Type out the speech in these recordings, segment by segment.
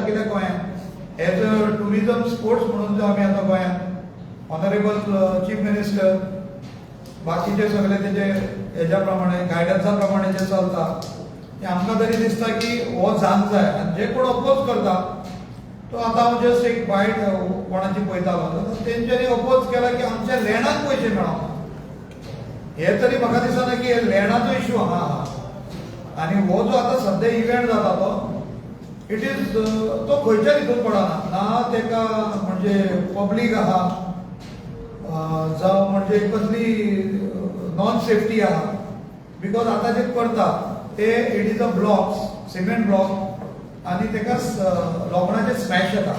सारकेल्या गोंयांत as a tourism sports म्हणून जो आमी आतां गोंयांत ऑनरेबल चीफ मिनिस्टर बाकीचे सगळे तेजे हेज्या प्रमाणे गायडन्सा प्रमाणे जे चलता ते आमकां तरी दिसता की हो जावंक जाय आनी जे कोण अपोज करता तो आतां हांव जस्ट एक वायट कोणाची पळयतालो तेंच्यांनी अपोज केला की आमच्या लँडाक पयशे मेळोंक हे तरी म्हाका दिसना की हे लँडाचो इश्यू आहा आनी हो जो आतां सद्या इव्हेंट जाता तो इट इज तो खंयच्याच हितून पडना ना तेका म्हणजे पब्लीक आहा जावं म्हणजे कसली नॉन सेफ्टी आहा बिकॉज आतां जे करता ते it is a blocks cement block आनी तेका लोखणाचे स्मॅश येता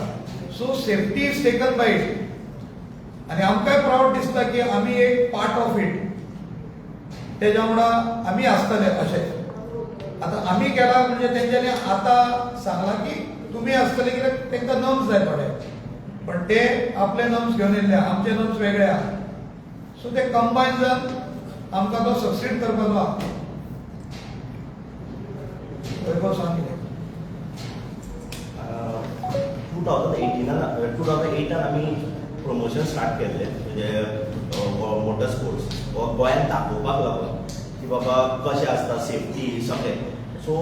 so safety is taken by it आनी आमकांय प्राऊड दिसता की आमी एक पार्ट ऑफ इट तेज्या वांगडा आमी आसतले अशें आता आम्ही केला म्हणजे तेंच्यांनी आता सांगला की तुम्ही आसतले कित्याक तेंकां नर्म्स जाय थोडे पण ते आपले नर्म्स घेवन येयल्ले आमचे नर्म्स वेगळे आहा सो ते कंबायन जावन आमकां तो सक्सीड करपाचो आहा वैभव सांग कितें 2008 आमी प्रमोशन स्टार्ट केल्लें म्हणजे मोटर स्पोर्ट्स गोंयांत दाखोवपाक लागून की बाबा कशें आसता सेफ्टी सगळें सो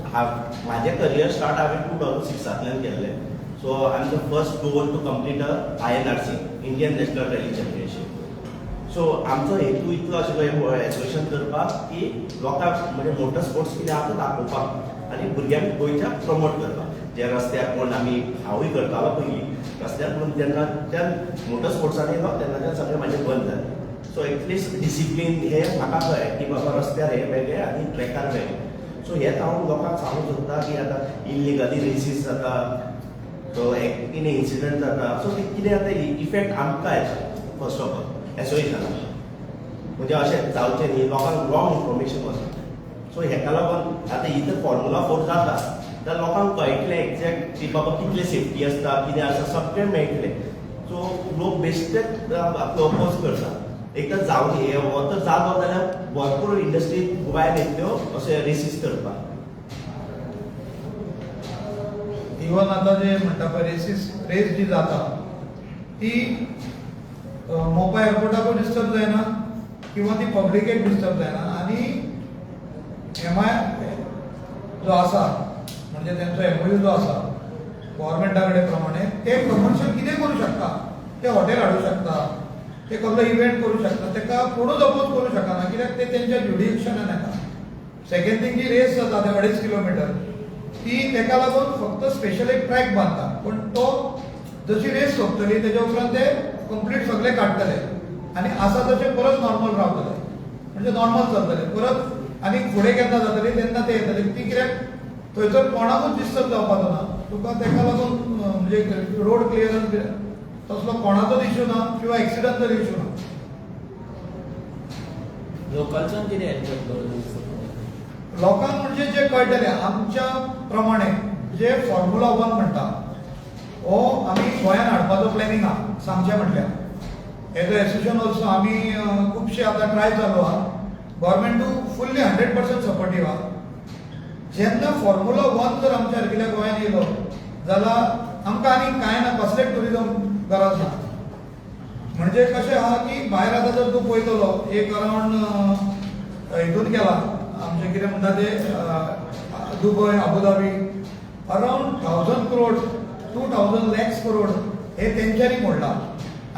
म्हाजें करियर स्टार्ट हांवें 2006 केल्लें so I am the first goal to complete INRC Indian National Rally Championship so आमचो हेतू इतलो आशिल्लो एसोसिएशन करपाक की लोकांक म्हणजे मोटर स्पोर्ट्स कितें आसा तो दाखोवपाक आनी भुरग्यांक गोंयच्या प्रमोट करपाक जे रस्त्यार कोण आमी हांवूय करतालो पयलीं रस्त्यार पूण जेन्ना त्या मोटर स्पोर्ट्सान येयलो तेन्ना सगळें म्हाजें बंद जालें सो एटलिस्ट डिसिप्लीन हे म्हाका कळ्ळें की बाबा रस्त्यार हे वेगळे आनी ट्रॅकार वेगळे सो हेच हांव लोकांक सांगूंक सोदता की आतां इल्लिगली रेसीस जाता सो कितें इन्सिडंट जाता सो ते कितें आतां इफेक्ट आमकां येता फर्स्ट ऑफ ऑल एसोसिएशनाक म्हणजे अशें जावचें न्ही लोकांक रॉंग इन्फॉर्मेशन वचना सो हेका लागून आतां इतर फॉर्मुला 4 जाता जाल्यार लोकांक कळटलें एक्झॅक्ट की बाबा कितलें सेफ्टी आसता कितें आसता सगळें मेळटलें सो लोक बेश्टेच आपलो अपोज करता एक तर जावं हे हो तर जालो जाल्यार भरपूर इंडस्ट्री भायर येतल्यो अशें रेसीस करपाक इवन आतां जे म्हणटा पळय रेस जी जाता ती मोपा एअरपोर्टाकूय डिस्टर्ब जायना किंवा ती पब्लिकेक डिस्टर्ब जायना आनी MI जो आसा म्हणजे त्यांचो MOU जो आसा गव्हर्मेंटा कडेन प्रमाणे ते कमर्शियल कितें करूं शकता ते हॉटेल हाडूं शकता ते कसलो इव्हेंट करूं शकता तेका कोणूच अपोज करूं शकना कित्याक ते तेंच्या ज्युडिक्शनान येता सेकंड थिंग जी रेस जाता ते 2.5 किलोमिटर ती तेका लागून फक्त स्पेशल एक ट्रॅक बांदता पण तो जशी रेस सोंपतली तेच्या उपरांत ते कंप्लीट सगळे काडटले आनी आसा तशें परत नॉर्मल रावतले म्हणजे नॉर्मल चलतले परत आनी फुडें केन्ना जातली तेन्ना ते येतले ती कित्याक थंयसर कोणाकूच डिस्टर्ब जावपाचो ना तुका तेका लागून म्हणजे रोड क्लियरन्स तसलो कोणाचोच इश्यू ना किंवा एक्सिडंटल इश्यू ना लोकांच्यान कितें हेल्प लोकांक म्हणजे जे कळटले आमच्या प्रमाणे जे फॉर्म्युला 1 म्हणटा हो आमी गोंयांत हाडपाचो प्लॅनिंग आहा सांगचें म्हटल्यार एज अ एसोसिएशन ऑल्सो आमी खुबशे आतां ट्राय चालू आहा गव्हर्मेंटू फुल्ली 100% सपोर्टीव आहा जेन्ना फॉर्म्युला 1 जर आमच्या सारकेल्या गोंयांत येयलो जाल्यार आमकां आनी कांय ना कसलेच टुरिजम गरज ना म्हणजे कशें आहा की भायर आतां जर तूं पळयतलो एक अरावंड हितून गेला आमचे कितें म्हणटा ते दुबय अबुधाबी अरावंड 1000 करोड 2000 लॅक्स करोड हे तेंच्यांनी मोडला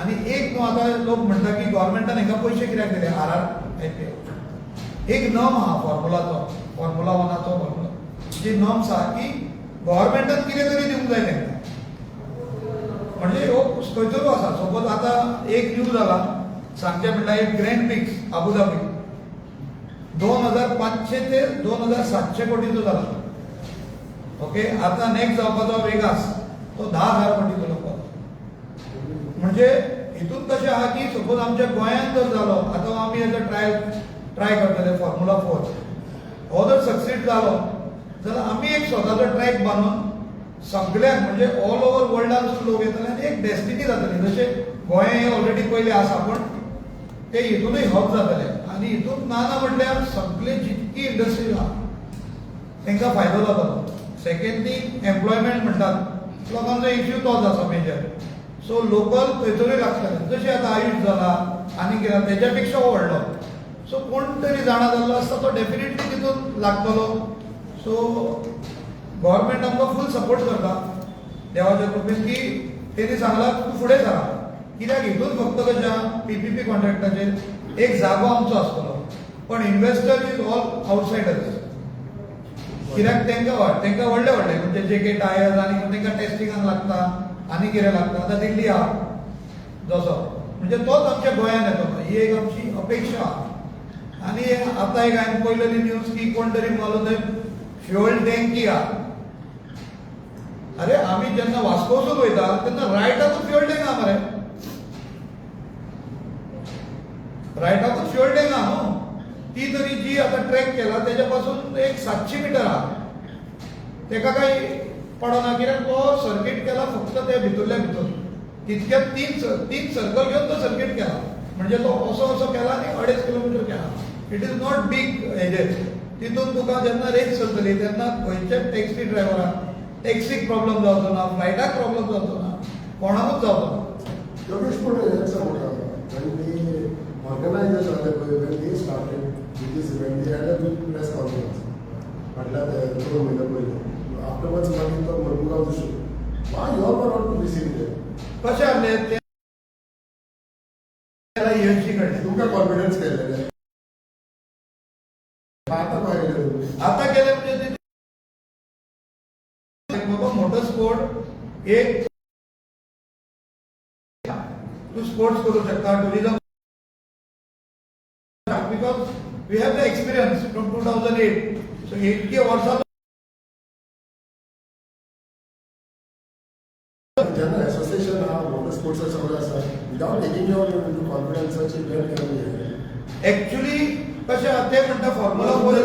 आनी एक न्हू आतां लोक म्हणटा की गव्हर्मेंटान हेका पयशे कित्याक दिले RRIPF एक नर्म आहा फॉर्म्युला 1चो जी नर्म्स आहा की गव्हर्मेंटान कितें तरी दिवंक जाय तेंकां म्हणजे हो खंयतरी आसा सपोज आतां एक न्यूज जाला सांगचें म्हणल्यार एक ग्रँड पिक्स अबुधाबी 2500 ते 2700 कोटीचो जाला ओके आतां नेक्स्ट जावपाचो वेगास तो 10,000 कोटीचो जावपाचो म्हणजे हितून कशें आहा की सपोज आमच्या गोंयांत जर जालो आतां आमी एज अ ट्राय करतले फॉर्म्युला 4 हो जर सक्सीड जालो जाल्यार आमी एक स्वताचो ट्रॅक बांदून सगळ्यांक म्हणजे ऑल ओव्हर वर्ल्डांतसून लोक येतले आनी एक डेस्टिनी जातली जशें गोंय हे ऑलरेडी पयलीं आसा पण ते हितूनय हब जातले आनी हितून ना म्हटल्यार सगळे जितकी इंडस्ट्री आहा तांकां फायदो जातलो सेकंड थिंग एम्प्लॉयमेंट म्हणटात लोकांचो इश्यू तोच आसा मेजर. सो लोकल थंयसरूय लागतले. जशें आतां आयुश जाला आनी कितें तेच्या पेक्षा व्हडलो. सो कोण तरी जाणा जाल्लो आसता तो डेफिनेटली तितून लागतलो. सो गव्हर्मेंट आमकां फूल सपोर्ट करता देवाच्या कृपेन की तेणी सांगलां तूं फुडें सरा. कित्याक हितून फक्त कशा PPP कॉन्ट्रॅक्टाचेर एक जागो आमचो आसतलो पण इन्व्हेस्टर इज ऑल आउटसायडर्स. कित्याक तांकां व्हडले म्हणजे JK टायर्स आनी तांकां टेस्टिंगाक लागता आनी कितें लागता. आतां दिल्ली आहा जसो म्हणजे तोच आमच्या गोंयांत येतलो. ही एक आमची अपेक्षा आहा. आनी आतां एक हांवें पळयलेली न्यूज की कोण तरी म्हणलो थंय फ्युअल टँकी आहा. अरे आमी जेन्ना वास्कोसून वयता तेन्ना रायटाकूच फ्युअल टँक आहा मरे. रायटाकूच फ्युअल टँक आहा न्हू. ती तरी जी आतां ट्रॅक केला तेच्या पासून एक 700 मीटर आहा. तेका काही पडना कित्याक तो सर्कीट केला फक्त ते भितरल्या भितर. तितक्या तीन सर्कल घेवन तो सर्कीट केला. म्हणजे तो असो केला आनी 2.5 किलोमीटर केला. इट इज नॉट बीग हेजेर. तितून तुका जेन्ना रेस चलतली तेन्ना खंयच्याच टॅक्सी ड्रायव्हराक टॅक्सीक प्रॉब्लेम जावचो ना, फ्लायटाक प्रॉब्लेम जावचो ना, कोणाकूच जावचो ना. योगेश, पूण हें सांगता when the organizers are when they started with this event, they had a big press conference. म्हटल्यार 2 महिने पयलीं आफ्टरवर्ड्स मागीर तो मडगांव दिसलो. Why you all were not to receive them? कशें आहलें तें यशची कडे तुमकां कॉन्फिडन्स केलेले आतां भायर गेले तुमी. आता केले म्हणजे बाबा मोटर स्पोर्ट एक तू स्पोर्ट्स करू शकता. Tourism because we have the experience from 2008. So इतके वर्सां जेन्ना एसोसिएशन आहा मोटर स्पोर्ट्स सगळें आसा विदाउट टेकिंग युअर इनटू कॉन्फिडन्साची इव्हेंट केले. एक्चुअली कशें आहा ते म्हणटा फॉर्म्युला 4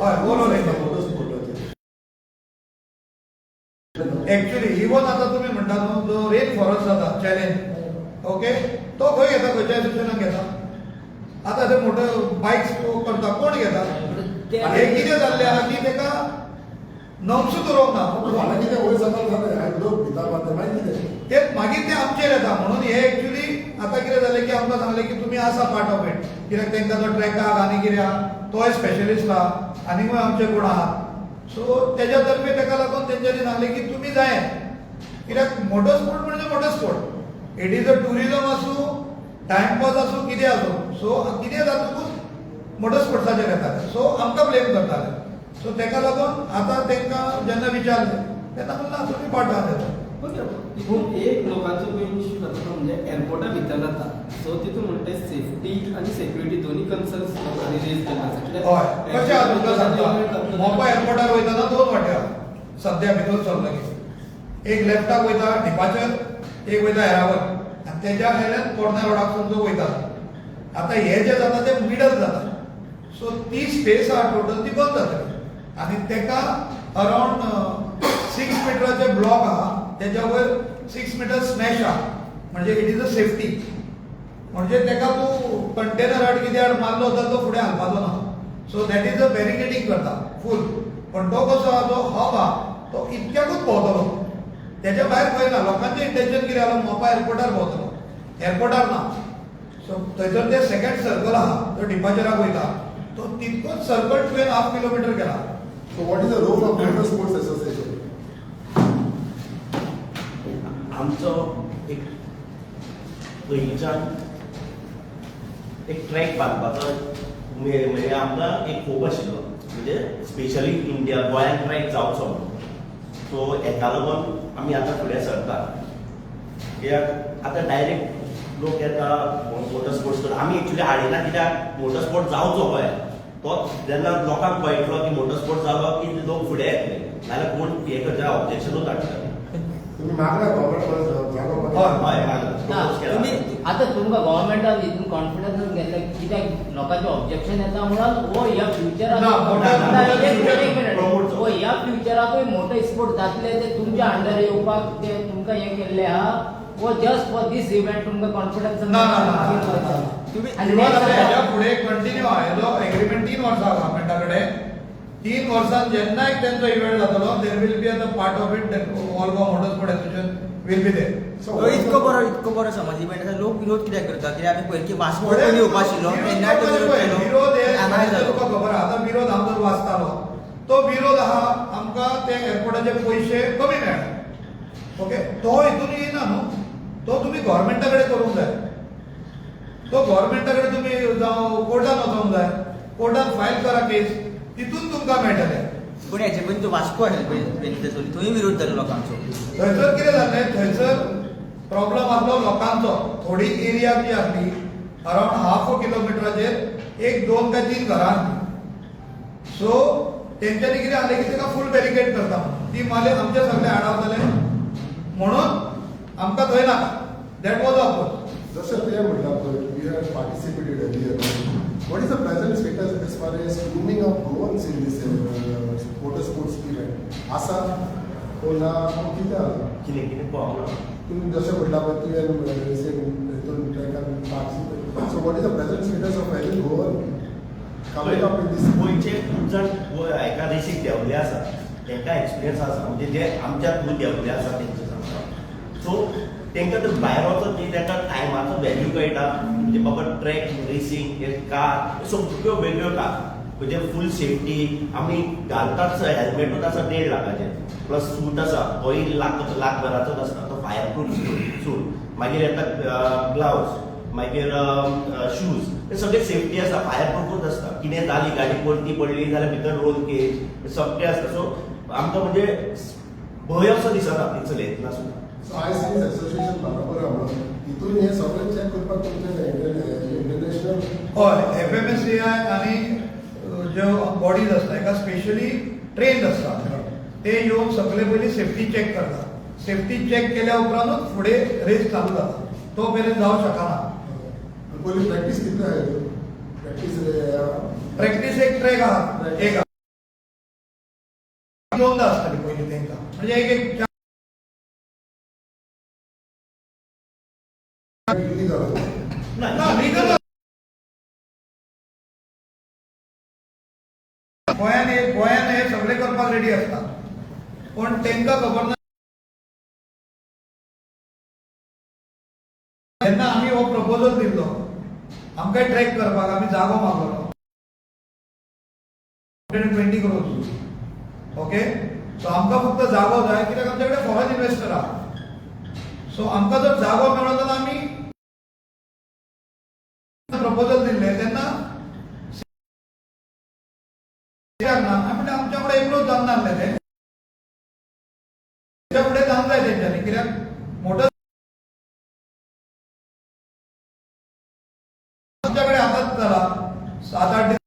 हय बोलो रे. मोटर स्पोर्टाचे एक्चुअली इवन आता तुम्ही म्हणता न्हू जो रेन फॉरेस्ट जाता चॅलेंज ओके तो खंय घेता खंयच्या एसोसिएशनाक घेता. आता ते मोठे बायक्स करता कोण घेता. हे कितें जाल्लें आहा की तेका नमसूच उरोवंक ना. फाल्यां कितें वयर सकल जालें लोक भिता मारता मागीर कितें ते मागीर ते आमचेर येता. म्हणून हे एक्चुअली आता कितें जालें की आमकां सांगलें की तुमी आसा पार्ट ऑफ इट. कित्याक तांकां तो ट्रॅकाक आनी कितें आहा तोय स्पेशलिस्ट आहा आनीकूय आमचे कोण आहात. सो तेज्या तर्फे ताका लागून तेंच्यांनी सांगलें की तुमी जाय. कित्याक मोटर स्पोर्ट म्हणजे motor sport. It is a tourism आसूं टायमपास आसूं कितें आसूं. सो कितें जातकूच मोटर स्पोर्ट्साचेर येताले. सो आमकां ब्लेम करताले. सो ताका लागून आतां तांकां जेन्ना विचारलें तेन्ना म्हणला तुमी पार्ट आहात. तितून एक लोकांचो मेन इश्यू जाता तो म्हणजे एअरपोर्टा भितर जाता. सो तितून म्हणटा सेफ्टी आनी सेक्युरिटी दोन्ही कन्सर्न्स लोकांनी रेज केला आसा. हय कशें आहा तुमकां सांगता मोपा एअरपोर्टार वयताना 2 वाटे आहा सद्या भितर सरलो की. एक लेफ्टाक वयता डिपाचर एक वयता एरावल आनी तेज्या भायल्यान कॉर्नर रोडाकसून जो वयता. आतां हे जे जाता ते मिडल जाता. सो ती स्पेस आहा टोटल ती बंद जातली आनी तेका अरावंड 6 मिटराचे ब्लॉक आहा. तेच्या वयर 6 मिटर स्मॅश आहा. म्हणजे इट इज अ सेफ्टी. म्हणजे तेका तूं कंटेनर हाड कितें हाड मारलो जाल्यार तो फुडें हालपाचो ना. So that is a barricading करता फूल. पण तो कसो आहा जो हब आहा तो इतक्याकूच भोंवतलो. तेच्या भायर खंय ना. लोकांचें इंटेन्शन कितें आहा मोपा एअरपोर्टार भोंवतलो एअरपोर्टार ना. सो थंयसर ते सेकंड सर्कल आहा तो डिपाचराक वयता तो तितकोच सर्कल 2.5 किलोमीटर केला. So what is the role of Motor Sports Association? आमचो एक पयलींच्यान एक ट्रॅक बांदपाचो म्हणजे आमकां एक खूब आशिल्लो. म्हणजे स्पेशली इंडिया गोंयांत ट्रॅक जावचो म्हणून. सो हेका लागून आमी आतां फुडें सरता. कित्याक आतां डायरेक्ट लोक येता मोटर स्पोर्ट्स करता. आमी एक्चुली हाडिना कित्याक मोटर स्पोर्ट जावचो गोंयांत. तो जेन्ना लोकांक कळटलो की मोटर स्पोर्ट जालो की लोक फुडें येतले. नाल्यार कोण हे करता ऑब्जेक्शनूच हाडटले. तुम्ही मागला गव्हर्नमेंट जागो हय ना तुम्ही आता तुमकां गव्हर्मेंटान हितून कॉन्फिडन्स घेतला कित्याक लोकांचे ऑब्जेक्शन येता म्हणून हो ह्या फ्युचराक ना, हो ह्या फ्युचराकूय मोठे स्पोर्ट जातले ते तुमच्या अंडर येवपाक ते तुमकां हे केल्ले आहा. वो जस्ट फॉर दिस इव्हेंट तुमकां कॉन्फिडन्स ना ना ना तुम्ही हेच्या फुडें कंटिन्यू आहा. हेजो एग्रीमेंट 3 वर्सां गव्हर्मेंटा कडेन. 3 वर्सांत जेन्ना एक तेंचो इव्हेंट जातलो there will be a part of it that all Goa Motorsport Association will be there. So इतको बरो समज इव्हेंट आसा लोक विरोध कित्याक करता कित्याक आमी पयलीं वास्को पयलीं येवपा आशिल्लो तेन्नाय तो विरोध केलो विरोध आनी हे जालो तुका खबर आहा आतां विरोध हांव जर वाचतालो तो विरोध आहा आमकां ते एअरपोर्टाचे पयशे कमी मेळ्ळे ओके तो हितून येयना न्हू तो तुमी गव्हर्मेंटा कडेन करूंक जाय तो गव्हर्मेंटा कडेन तुमी जावं कोर्टान वचोंक जाय कोर्टान फायल करा केस तितून तुमकां मेळटलें पूण हेचे पयलीं तो वास्को हाडलो पयलीं थंय विरोध जालो लोकांचो थंयसर कितें जालें थंयसर प्रॉब्लम आसलो लोकांचो थोडी एरिया जी आसली अरावंड हाफ अ किलोमिटराचेर एक 2 काय 3 घरां आसली सो तेंच्यांनी कितें जालें की ताका फूल बॅरिकेड करता ती माले आमचे सगळे आडावतले म्हणून आमकां थंय नाका दॅट वॉज अपोज जसं ते म्हटलं पळय we have participated earlier what is the present status as far as grooming of Goans in this motorsports event आसा हो ना कितें आसा कितें कितें पळोवंक तुम्ही जसं म्हटलं पळय तुवें ट्रॅकान participate so what is the present status of any Goan coming up in this गोंयचे खूब जाण हाका रेसीक देंवले आसा तांकां एक्सपिरियन्स आसा म्हणजे जे आमच्या थ्रू देंवले आसा तेंचे सांगता सो तांकां तर भायर वचत न्ही तांकां टायमाचो व्हॅल्यू कळटा म्हणजे बाबा ट्रॅक रेसींग हे कार सगळ्यो वेगळ्यो कार म्हणजे फूल सेफ्टी आमी घालताच हेल्मेटूच आसा 1.5 लाखाचे प्लस सूट आसा तोय लाखभराचोच आसता तो फायर प्रूफ सूट मागीर येता ग्लावज मागीर शूज हे सगळे सेफ्टी आसा फायर प्रूफूच आसता कितें जाली गाडी पडली जाल्यार भितर रोल केज सगळें आसता सो आमकां म्हणजे भंय असो दिसना ती चलयतना सुद्दां So I see association बरोबर आहा म्हणून तितून हे सगळें चॅक करपाक तुमचे इंटरनॅशनल हय FMSCI आनी ज्यो बॉडीज आसता हेका स्पेशली ट्रेन्ड आसता ते येवन सगळे पयलीं सेफ्टी चॅक करता सेफ्टी चॅक केल्या उपरांतूच फुडें रेस चालू जाता तो मेरेन जावंक शकना पयलीं प्रॅक्टीस कितले आहा प्रॅक्टीस एक ट्रॅक आहा एक दोनदा आसतली पयलीं तेंकां म्हणजे एक ना लीगल गोंयान हे सगळे करपाक रेडी आसता पण तेंकां खबर ना जेन्ना आमी हो प्रपोजल दिल्लो आमकां ट्रॅक करपाक आमी जागो मागलो 120 crores ओके सो आमकां फक्त जागो जाय कित्याक आमचे कडेन फॉरेन इन्व्हेस्टर आहा सो आमकां जर जागो मेळ्ळो जाल्यार आमी प्रपोजल दिल्ले तेन्ना म्हणजे आमच्या फुडें एकलोच जावंक नासलें तें तेच्या फुडें जावंक जाय तेंच्यांनी कित्याक मोटर आमच्या कडेन आतांच जाला 7-8 दीस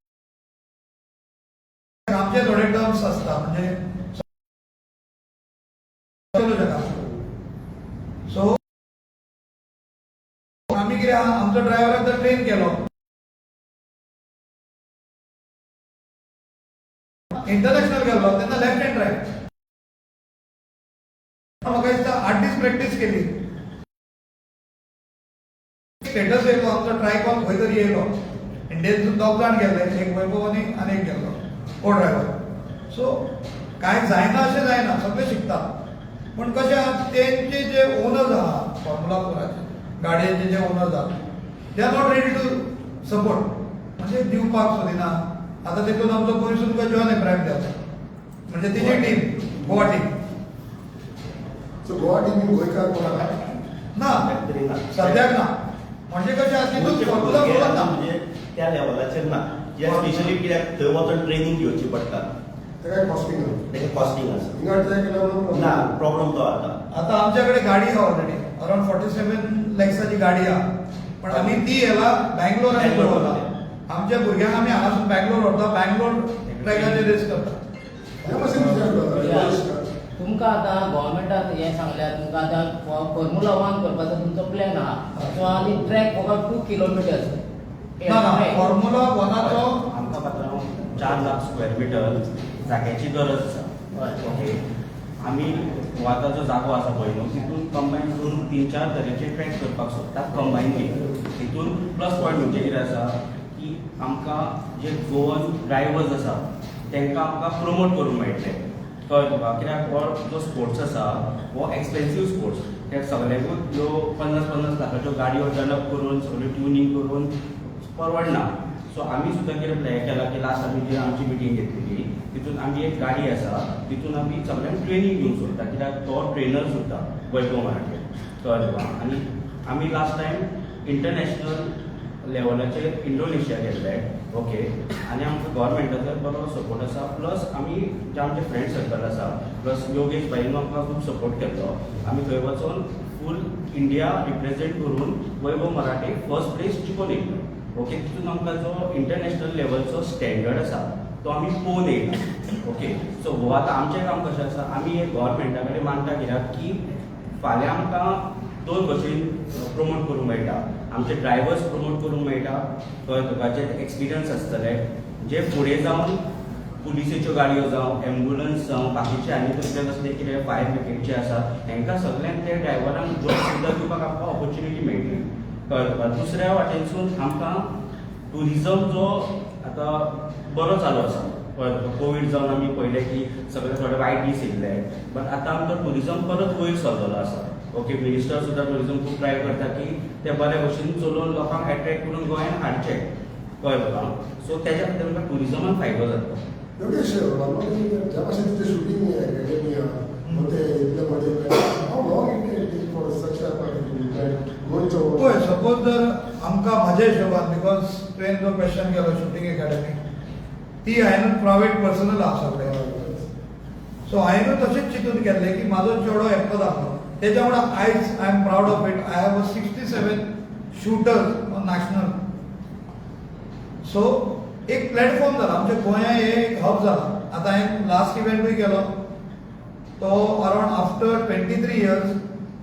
आमचे थोडे टर्म्स आसता म्हणजे सो आमी कितें आहा आमचो ड्रायव्हराक जर ट्रेन केलो इंटरनॅशनल गेलो तेन्ना लेफ्ट हँड ड्रायव्ह म्हाका दिसता 8 दीस प्रॅक्टीस केली स्टेटस येयलो आमचो ट्रायकॉन खंय तरी येयलो इंडियेनसून 2 जाण गेले एक वैभव आनी एक गेल्लो को ड्रायव्हर सो कांय जायना अशें जायना सगळे शिकता पण कशें आहा तेंचे जे ओनर्स आहा फॉर्म्युला 4चे गाडयांचे जे ओनर्स आहा they are not ready to support म्हणजे दिवपाक सोदिना आता तितून आमचो पयसून तुका जॉन एब्राहिम जाता म्हणजे तिची team Goa team so Goa team गोंयकार कोण आहा ना तरी ना सद्याक ना म्हणजे कशें आहा तितून फॉर्म्युला 4 ना म्हणजे त्या लेवलाचेर ना स्पेशली कित्याक थंय वचून ट्रेनिंग घेवची पडटा ते काय कॉस्टिंग ताका कॉस्टिंग आसा हिंगा ट्रॅक केल्यार ना प्रॉब्लेम तो आता आता आमच्याकडे गाडी आहे ऑलरेडी अराउंड 47 लॅक्साची गाडी आहे पण आम्ही ती याला बँगलोर आणि गोवा आमच्या भुरग्यांक आम्ही हांगासून बँगलोर व्हरता बँगलोर ट्रॅकाचे रेस करता तुमकां आतां गव्हर्मेंटान हें सांगल्यार तुमकां आतां फॉर्म्युला 1 करपाचो तुमचो प्लॅन आहा सो आनी ट्रॅक फकत 2 किलोमिटर्स ना ना फॉर्म्युला 1चो आमकां पात्रांव 4 लाख स्क्वेअर मिटर जाग्याची गरज आसा ओके आमी गोवाचो जो जागो आसा पळय न्हू तितून कंबायन करून 3-4 तरेचे ट्रॅक करपाक सोदतात कंबायनली तितून प्लस पॉयंट म्हणजे कितें आसा की आमकां जे गोवन ड्रायव्हर्स आसा तांकां आमकां प्रमोट करूंक मेळटलें कळ्ळें तुका कित्याक हो जो स्पोर्ट्स आसा हो एक्सपेन्सीव स्पोर्ट्स ते सगळ्यांकूच ह्यो 50-50 लाखाच्यो गाडयो टर्नअप करून सगळ्यो ट्युनिंग करून परवडना. सो आमी सुद्दां कितें प्लॅन केला की लास्ट आमी जी आमची मिटींग घेतलेली तितून आमी एक गाडी आसा तितून आमी सगळ्यांक ट्रेनींग दिवंक सोदता कित्याक तो ट्रेनर सुद्दां वैभव मराठे कळ्ळें तुका. आनी आमी लास्ट टायम इंटरनॅशनल लेवलाचेर इंडोनेशिया गेल्ले ओके. आनी आमकां गव्हर्मेंटाचो बरो सपोर्ट आसा प्लस आमी जे आमचे फ्रेंड सर्कल आसा प्लस योगेश भाईन आमकां खूब सपोर्ट केल्लो. आमी थंय वचून फूल इंडिया रिप्रेझेंट करून वैभव मराठे फर्स्ट प्लेस जिखून येयलो ओके. तितून आमकां जो इंटरनॅशनल लेवलचो स्टँडर्ड आसा तो आमी पळोवन येयला ओके. सो हो आतां आमचें काम कशें आसा आमी एक गव्हर्मेंटा कडेन मानता कित्याक की फाल्यां आमकां दोन भशेन प्रमोट करूंक मेळटा. आमचे ड्रायव्हर्स प्रमोट करूंक मेळटा कळ्ळें तुका जे एक्सपिरियन्स आसतले जे फुडें जावन पुलिसेच्यो गाडयो जावं एम्बुलन्स जावं बाकीचे आनी कसले कसले कितें फायर ब्रिगेडचे आसा हेंकां सगळ्यांक ते ड्रायव्हरांक जॉब सुद्दां दिवपाक आमकां ऑपॉर्च्युनिटी मेळटली कळ्ळें तुका. दुसऱ्या वाटेनसून आमकां टुरिजम जो आतां बरो चालू आसा कळ्ळें तुका. कोवीड जावन आमी पळयलें की सगळे थोडे वायट दीस येयल्ले बट आतां आमचो टुरिजम परत वयर सरलेलो आसा ओके. मिनिस्टर सुद्दां टुरिजम खूब ट्राय करता की ते बऱ्या भशेन चलोवन लोकांक एट्रॅक्ट करून गोंयांत हाडचे कळ्ळें तुका. सो तेज्या खातीर आमकां टुरिजमाक फायदो जाता. योगेश ज्या भाशेन तुजें शुटींग एकेडमी आहा ते इतले मध्ये how long it take for such गोंयचो पळय सपोज जर आमकां म्हाज्या हिशोबान बिकॉज तुवें जो क्वेश्चन केलो शुटींग एकाडेमी ती हांवें प्रायवेट पर्सनल आहा सगळें. सो हांवें तशेंच चिंतून केल्लें की म्हाजो चेडो एकटो जातलो तेच्या वांगडा आयज I am proud of it. I have 67 shooters on national. So एक प्लॅटफॉर्म जाला आमच्या गोंया हे एक हब जाला. आतां हांवें लास्ट इव्हेंटूय केलो तो around after 23 years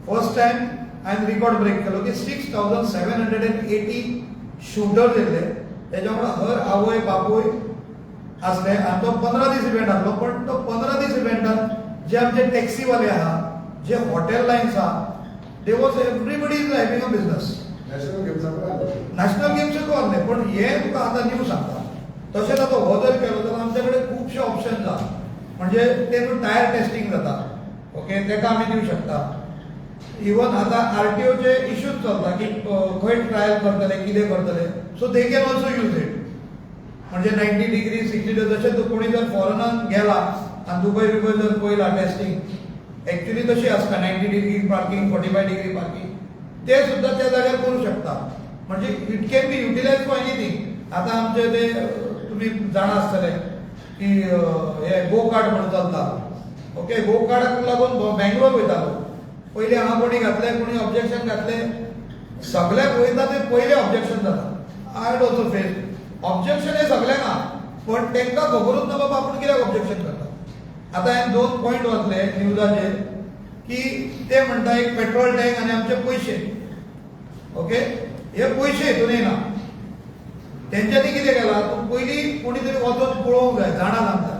first time हांवें रिकॉर्ड ब्रेक केलो की 6780 शूटर्स येयल्ले तेच्या वांगडा हर आवय बापूय आसले आनी तो 15 दीस इव्हेंट आसलो. पण तो 15 दीस इव्हेंटान जे आमचे टॅक्सीवाले आहा जे हॉटेल लायन्स आहा they was everybody is having a business. National गेम्साक नॅशनल गेम्सूय आहले पण हे तुका आतां न्यू सांगता. तशेंच आतां हो जर केलो जाल्यार आमचे कडेन खुबशे ऑप्शन्स आहा म्हणजे तेतून टायर टेस्टिंग जाता ओके तेका आमी दिवंक शकता. इवन आतां आरटीओचे इश्यूज चलता की खंय ट्रायल करतले कितें करतले so they can also use it. म्हणजे 90 डिग्री 60 डिग्री जशें तूं कोणी जर फॉरेनान गेला आनी दुबय बिबय जर पयला टेस्टिंग एक्च्युली तशी आसता 90 डिग्री पार्किंग 45 डिग्री पार्किंग ते सुद्दां त्या जाग्यार करूं शकता. म्हणजे it can be utilise for anything. आतां आमचे ते तुमी जाणा आसतले की हे गो कार्ड म्हणून चलता ओके. गो कार्डाक लागून बँगलोर वयतालो पयलीं हांगा कोणी घातले कोणी ऑब्जेक्शन घातले सगळ्याक वयता ते पयलें ऑब्जेक्शन जाता. I had also face objection हे सगळ्यांक आहा पण तांकां खबरूच ना बाबा आपूण कित्याक ऑब्जेक्शन करता. आतां हांवें 2 पॉयंट वाचले न्यूजाचेर की ते म्हणटा एक पेट्रोल टँक आनी आमचे पयशे ओके. हे पयशे हितून येना तेंच्यांनी कितें केलां पयलीं कोणी तरी वचून पळोवंक जाय जाणा सांगता